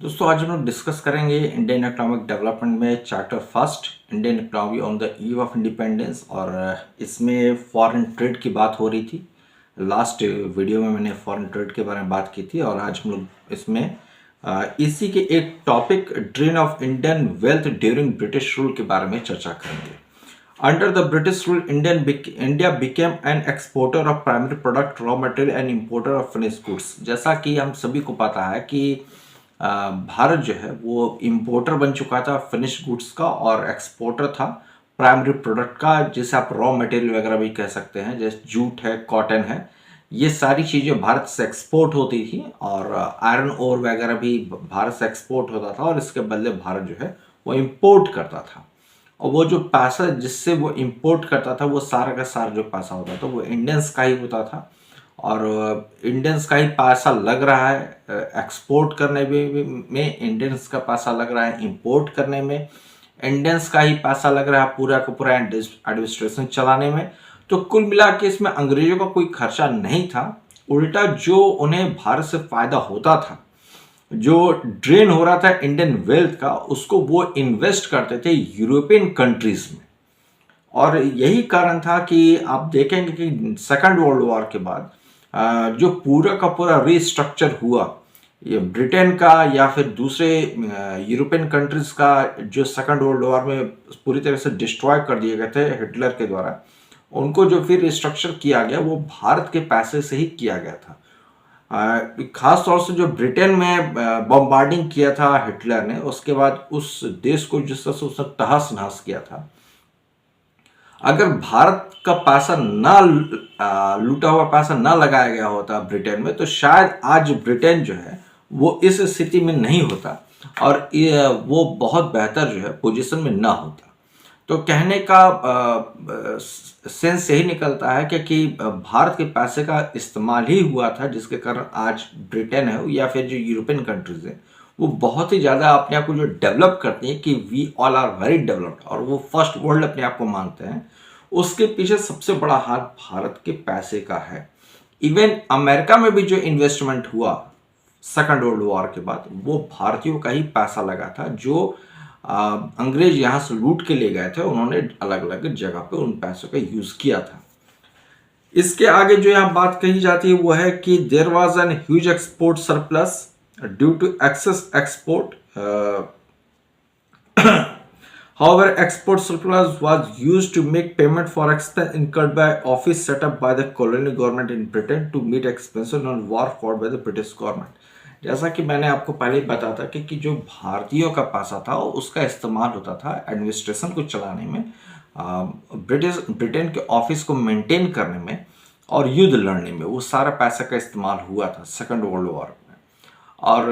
दोस्तों आज हम लोग डिस्कस करेंगे इंडियन इकोनॉमिक डेवलपमेंट में chapter first Indian economy on the eve of independence. और इसमें फॉरेन ट्रेड की बात हो रही थी। लास्ट वीडियो में मैंने फॉरेन ट्रेड के बारे में बात की थी और आज हम लोग इसमें इसी के एक topic drain of Indian wealth during British rule के बारे में चर्चा करेंगे। Under the British rule India became an exporter of primary product, raw material and importer of finish goods. जैसा कि हम सभी को पता है कि भारत जो है वो इंपोर्टर बन चुका था फिनिश गुड्स का और एक्सपोर्टर था प्राइमरी प्रोडक्ट का, जिसे आप रॉ मटेरियल वगैरह भी कह सकते हैं, जैसे जूट है, कॉटन है। ये सारी चीज़ें भारत से एक्सपोर्ट होती थी और आयरन ओर वगैरह भी भारत से एक्सपोर्ट होता था और इसके बदले भारत जो है वो इंपोर्ट करता था। और वो जो पैसा जिससे वो इंपोर्ट करता था वो सारा का सारा जो पैसा होता था वो इंडियंस का ही होता था। और इंडियंस का ही पैसा लग रहा है एक्सपोर्ट करने में इंडियंस का पैसा लग रहा है इंपोर्ट करने में, इंडियंस का ही पैसा लग रहा है पूरा का पूरा एडमिनिस्ट्रेशन चलाने में। तो कुल मिला के इसमें अंग्रेजों का कोई खर्चा नहीं था। उल्टा जो उन्हें भारत से फायदा होता था, जो ड्रेन हो रहा था इंडियन वेल्थ का, उसको वो इन्वेस्ट करते थे यूरोपियन कंट्रीज में। और यही कारण था कि आप देखेंगे कि सेकंड वर्ल्ड वॉर के बाद जो पूरा का पूरा रिस्ट्रक्चर हुआ, ये ब्रिटेन का या फिर दूसरे यूरोपियन कंट्रीज का, जो सेकंड वर्ल्ड वॉर में पूरी तरह से डिस्ट्रॉय कर दिए गए थे हिटलर के द्वारा, उनको जो फिर रिस्ट्रक्चर किया गया वो भारत के पैसे से ही किया गया था। खास तौर से जो ब्रिटेन में बम्बार्डिंग किया था हिटलर ने, उसके बाद उस देश को जिस तरह से उसने तहस नहस किया था, अगर भारत का पैसा ना लूटा हुआ पैसा ना लगाया गया होता ब्रिटेन में, तो शायद आज ब्रिटेन जो है वो इस स्थिति में नहीं होता और वो बहुत बेहतर जो है पोजीशन में ना होता। तो कहने का सेंस यही निकलता है कि भारत के पैसे का इस्तेमाल ही हुआ था, जिसके कारण आज ब्रिटेन है या फिर जो यूरोपियन कंट्रीज है वो बहुत ही ज़्यादा अपने आप को जो डेवलप करती हैं कि we all are very developed और वो फर्स्ट वर्ल्ड अपने आप को मानते हैं। उसके पीछे सबसे बड़ा हाथ भारत के पैसे का है। इवन अमेरिका में भी जो इन्वेस्टमेंट हुआ सेकंड वर्ल्ड वॉर के बाद, वो भारतीयों का ही पैसा लगा था। जो अंग्रेज यहाँ से लूट के ले गए थे, उन्होंने अलग अलग जगह पे उन पैसों का यूज किया था। इसके आगे जो यहाँ बात कही जाती है वो है कि there was an huge export surplus due to excess export. However, export surplus was used to make payment for expense incurred by office set up by the colonial government in Britain to meet expenses on war fought by the British government. जैसा कि मैंने आपको पहले ही बताया था कि जो भारतीयों का पैसा था उसका इस्तेमाल होता था एडमिनिस्ट्रेशन को चलाने में, ब्रिटेन के ऑफिस को मेंटेन करने में और युद्ध लड़ने में। वो सारा पैसा का इस्तेमाल हुआ था सेकंड वर्ल्ड वॉर में। और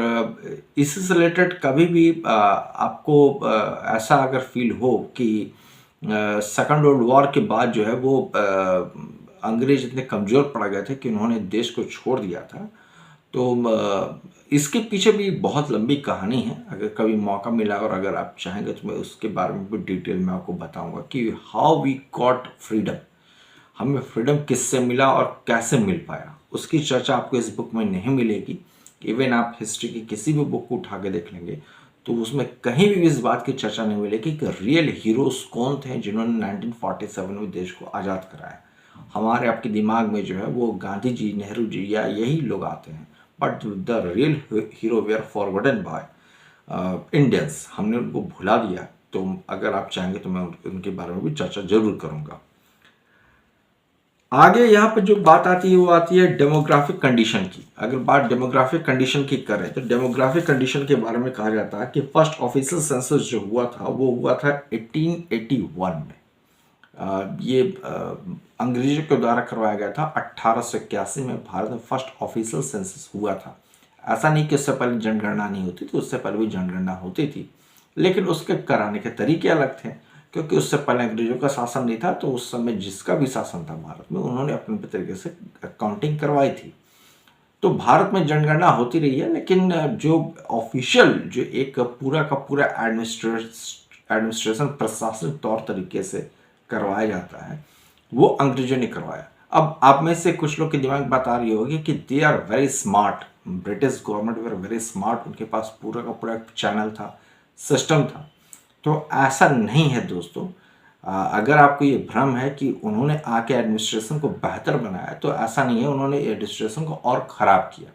इससे रिलेटेड कभी भी आपको ऐसा अगर फील हो कि सेकंड वर्ल्ड वॉर के बाद जो है वो अंग्रेज इतने कमज़ोर पड़ गए थे कि उन्होंने देश को छोड़ दिया था, तो इसके पीछे भी बहुत लंबी कहानी है। अगर कभी मौका मिला और अगर आप चाहेंगे तो मैं उसके बारे में भी डिटेल में आपको बताऊंगा कि हाउ वी गॉट फ्रीडम, हमें फ्रीडम किससे मिला और कैसे मिल पाया। उसकी चर्चा आपको इस बुक में नहीं मिलेगी। इवन आप हिस्ट्री की किसी भी बुक को उठा के देख लेंगे तो उसमें कहीं भी इस बात की चर्चा नहीं मिलेगी कि रियल हीरोज कौन थे जिन्होंने 1947 में देश को आज़ाद कराया। हमारे आपके दिमाग में जो है वो गांधी जी, नेहरू जी या यही लोग आते हैं, but the real hero they are forgotten by Indians. हमने उनको भुला दिया। तो अगर आप चाहेंगे तो मैं उनके बारे में भी चर्चा जरूर करूँगा। आगे यहाँ पर जो बात आती है वो आती है डेमोग्राफिक कंडीशन की। अगर बात डेमोग्राफिक कंडीशन की करें तो डेमोग्राफिक कंडीशन के बारे में कहा जाता है कि फर्स्ट ऑफिशियल सेंसस जो हुआ था वो हुआ था 1881 में। ये अंग्रेजों के द्वारा करवाया गया था। 1881 में भारत में फर्स्ट ऑफिशियल सेंसस हुआ था। ऐसा नहीं कि उससे पहले जनगणना नहीं होती थी, उससे पहले भी जनगणना होती थी, लेकिन उसके कराने के तरीके अलग थे, क्योंकि उससे पहले अंग्रेजों का शासन नहीं था। तो उस समय जिसका भी शासन था भारत में, उन्होंने अपने तरीके से काउंटिंग करवाई थी। तो भारत में जनगणना होती रही है, लेकिन जो ऑफिशियल जो एक पूरा का पूरा एडमिनिस्ट्रेशन प्रशासनिक तौर तरीके से करवाया जाता है वो अंग्रेजों ने करवाया। अब आप में से कुछ लोग के दिमाग में बात आ रही होगी कि they are very smart, British government were very smart, उनके पास पूरा का पूरा चैनल था, सिस्टम था। तो ऐसा नहीं है दोस्तों। अगर आपको ये भ्रम है कि उन्होंने आके एडमिनिस्ट्रेशन को बेहतर बनाया, तो ऐसा नहीं है, उन्होंने एडमिनिस्ट्रेशन को और ख़राब किया।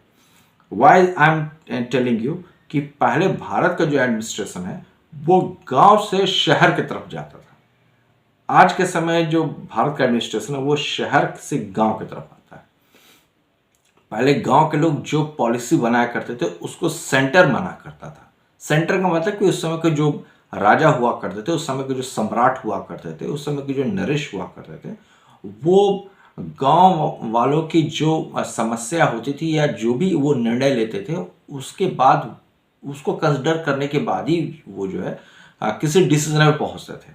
Why I am telling you कि पहले भारत का जो एडमिनिस्ट्रेशन है वो गांव से शहर की तरफ जाता था। आज के समय जो भारत का एडमिनिस्ट्रेशन है वो शहर से गांव की तरफ आता है। पहले गांव के लोग जो पॉलिसी बनाया करते थे उसको सेंटर माना करता था। सेंटर का मतलब कि उस समय के जो राजा हुआ करते थे, उस समय के जो सम्राट हुआ करते थे, उस समय के जो नरेश हुआ करते थे, वो गांव वालों की जो समस्या होती थी या जो भी वो निर्णय लेते थे उसके बाद उसको कंसिडर करने के बाद ही वो जो है किसी डिसीजन में पहुंचते थे।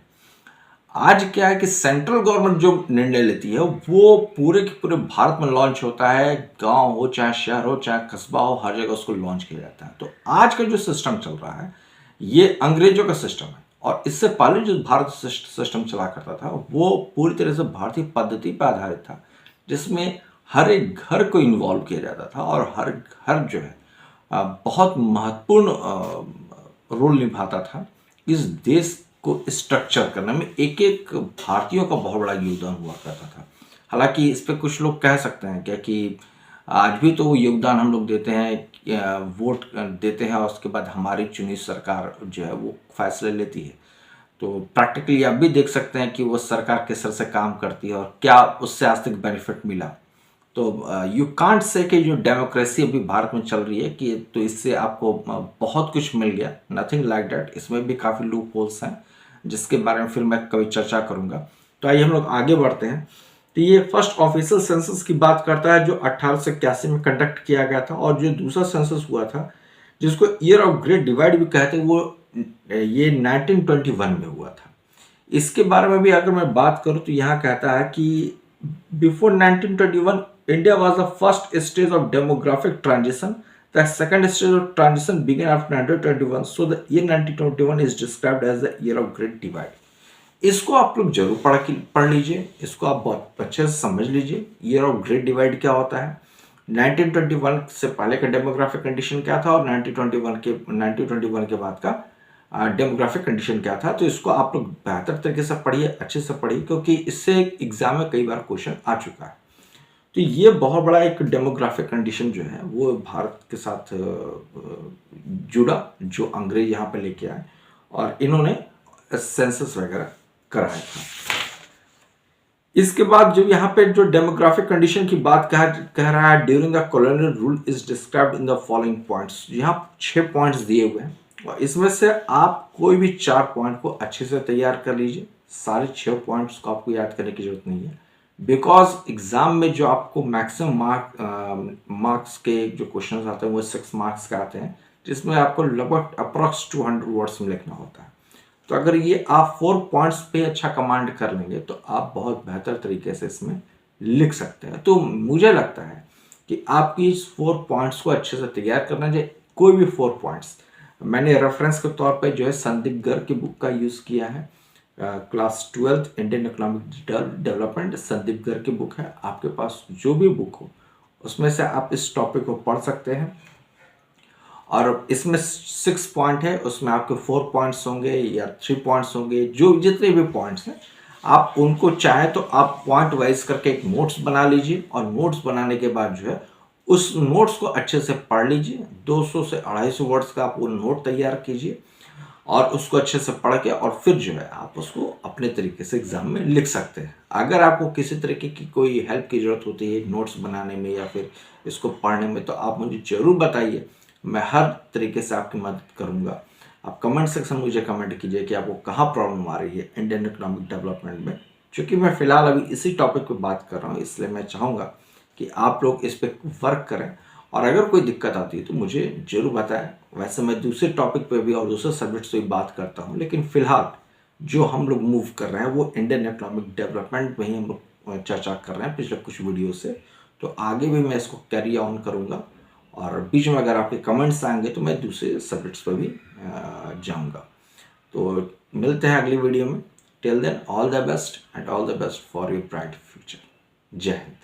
आज क्या है कि सेंट्रल गवर्नमेंट जो निर्णय लेती है वो पूरे के पूरे भारत में लॉन्च होता है। गांव हो चाहे शहर हो चाहे कस्बा हो, हर जगह उसको लॉन्च किया जाता है। तो आज का जो सिस्टम चल रहा है ये अंग्रेजों का सिस्टम है, और इससे पहले जो भारत सिस्टम चला करता था वो पूरी तरह से भारतीय पद्धति पर आधारित था, जिसमें हर एक घर को इन्वॉल्व किया जाता था और हर घर जो है बहुत महत्वपूर्ण रोल निभाता था इस देश को स्ट्रक्चर करने में। एक एक भारतीयों का बहुत बड़ा योगदान हुआ करता था। हालांकि इस पर कुछ लोग कह सकते हैं क्या कि आज भी तो वो योगदान हम लोग देते हैं, वोट देते हैं और उसके बाद हमारी चुनी सरकार जो है वो फैसले लेती है। तो प्रैक्टिकली आप भी देख सकते हैं कि वो सरकार किस तरह से काम करती है और क्या उससे आज तक बेनिफिट मिला। तो यू कांट से कि जो डेमोक्रेसी अभी भारत में चल रही है कि तो इससे आपको बहुत कुछ मिल गया, नथिंग लाइक दैट। इसमें भी काफ़ी लूप होल्स हैं जिसके बारे में फिर मैं कभी चर्चा करूंगा। तो आइए हम लोग आगे बढ़ते हैं। तो ये फर्स्ट ऑफिशियल सेंसस की बात करता है जो 1881 में कंडक्ट किया गया था, और जो दूसरा सेंसस हुआ था जिसको ईयर ऑफ ग्रेट डिवाइड भी कहते हैं वो ये 1921 में हुआ था। इसके बारे में भी अगर मैं बात करूं तो यहाँ कहता है कि before 1921 India was the first stage of demographic transition. The second stage of transition began after 1921. So the year 1921 is described as the year of great divide. इसको आप लोग जरूर पढ़ लीजिए, इसको आप बहुत अच्छे से समझ लीजिए। ईयर ऑफ ग्रेट डिवाइड क्या होता है, 1921 से पहले का डेमोग्राफिक कंडीशन क्या था और 1921 के बाद का डेमोग्राफिक कंडीशन क्या था। तो इसको आप लोग बेहतर तरीके से पढ़िए, अच्छे से पढ़िए, क्योंकि इससे एग्जाम में कई बार क्वेश्चन आ चुका है। तो ये बहुत बड़ा एक डेमोग्राफिक कंडीशन जो है वो भारत के साथ जुड़ा, जो अंग्रेज यहाँ पे लेके आए और इन्होंने सेंसस वगैरह कराया था। इसके बाद जो यहाँ पे जो डेमोग्राफिक कंडीशन की बात कह रहा है, during the colonial rule is described in the following points. यहाँ 6 पॉइंट्स दिए हुए हैं और इसमें से आप कोई भी 4 पॉइंट को अच्छे से तैयार कर लीजिए। सारे 6 पॉइंट्स को आपको याद करने की जरूरत नहीं है, बिकॉज एग्जाम में जो आपको मैक्सिमम मार्क्स के जो क्वेश्चंस आते हैं वो 6 मार्क्स के आते हैं, जिसमें आपको लगभग अप्रॉक्स 200 वर्ड्स में लिखना होता है। तो अगर ये आप 4 पॉइंट्स पे अच्छा कमांड कर लेंगे तो आप बहुत बेहतर तरीके से इसमें लिख सकते हैं। तो मुझे लगता है कि आपकी इस 4 पॉइंट्स को अच्छे से तैयार करना चाहिए। कोई भी 4 पॉइंट्स मैंने रेफरेंस के तौर पर जो है संदीप गर्ग की बुक का यूज़ किया है, class 12th Indian economic development, Sandeep Garg की बुक है। आपके पास जो भी बुक हो उसमें से आप इस टॉपिक को पढ़ सकते हैं। और इसमें 6 पॉइंट है, उसमें आपके 4 पॉइंट्स होंगे या 3 पॉइंट्स होंगे, जो जितने भी पॉइंट्स हैं आप उनको चाहें तो आप पॉइंट वाइज करके एक नोट्स बना लीजिए, और नोट्स बनाने के बाद जो है उस नोट्स को अच्छे से पढ़ लीजिए। 200 से 250 वर्ड्स का आप वो नोट तैयार कीजिए और उसको अच्छे से पढ़ के और फिर जो है आप उसको अपने तरीके से एग्जाम में लिख सकते हैं। अगर आपको किसी तरीके की कोई हेल्प की ज़रूरत होती है नोट्स बनाने में या फिर इसको पढ़ने में तो आप मुझे ज़रूर बताइए, मैं हर तरीके से आपकी मदद करूँगा। आप कमेंट सेक्शन में मुझे कमेंट कीजिए कि आपको कहाँ प्रॉब्लम आ रही है इंडियन इकोनॉमिक डेवलपमेंट में। चूँकि मैं फ़िलहाल अभी इसी टॉपिक पर बात कर रहा हूँ, इसलिए मैं चाहूँगा कि आप लोग इस पर वर्क करें, और अगर कोई दिक्कत आती है तो मुझे ज़रूर बताएं। वैसे मैं दूसरे टॉपिक पे भी और दूसरे सब्जेक्ट्स पे भी बात करता हूँ, लेकिन फ़िलहाल जो हम लोग मूव कर रहे हैं वो इंडियन इकोनॉमिक डेवलपमेंट में ही हम लोग चर्चा कर रहे हैं पिछले कुछ वीडियो से। तो आगे भी मैं इसको कैरी ऑन करूँगा, और बीच में अगर आपके कमेंट्स आएंगे तो मैं दूसरे सब्जेक्ट्स पर भी जाऊँगा। तो मिलते हैं अगली वीडियो में। Till then all the best and all the best for your bright future. जय हिंद।